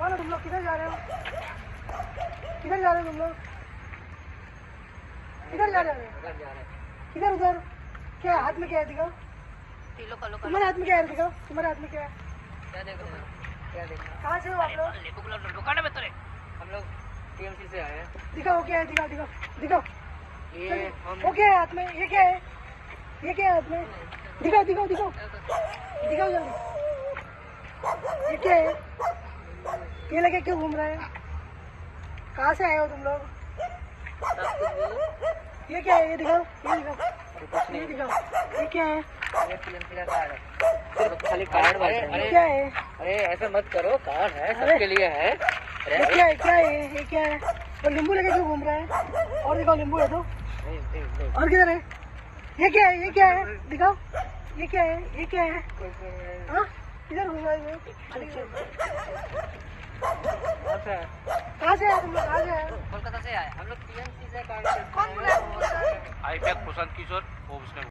कौन हो तुम लोग? किधर जा रहे हो? किधर जा रहे हो तुम लोग? किधर जा रहे हो? किधर उधर? क्या है? हाथ में क्या है? दिखाओ। तुम्हारे हाथ में क्या है? दिखाओ। तुम्हारे हाथ में क्या है? क्या देख रहे हो? क्या देख रहे हो? कहाँ से हो आप लोग? दुकान में तो हम लोग TMC से आए हैं। दिखाओ क्या है? दिखाओ दिखाओ दिखाओ। ये वो क्या है हाथ में? ये क्या है? ये क्या है हाथ में? दिखाओ दिखाओ दिखाओ दिखाओ जल्दी। ये क्या है? ये लगे क्यों घूम रहे हैं? कहाँ से आए हो तुम लोग? ये क्या है? ये दिखाओ। ये दिखाओ। ये दिखाओ। ये क्या है? ये TMC का कार्ड है। सिर्फ खाली कार्ड बनता है। ये क्या है? अरे ऐसा मत करो, कार्ड है, सबके लिए है। ये क्या है? क्या है? ये क्या है? और नींबू लेके क्यों घूम रहा है? और दिखाओ नींबू है तो। और किधर है? ये क्या है? ये क्या है? दिखाओ। ये क्या है? ये क्या है? हाँ? किधर घूम रहा है ये? कहाँ से आए तुम लोग? कहाँ से आए? कोलकाता से आए हम लोग। TMC से कार्ड कौन बोला? I-PAC प्रशांत किशोर वो उसने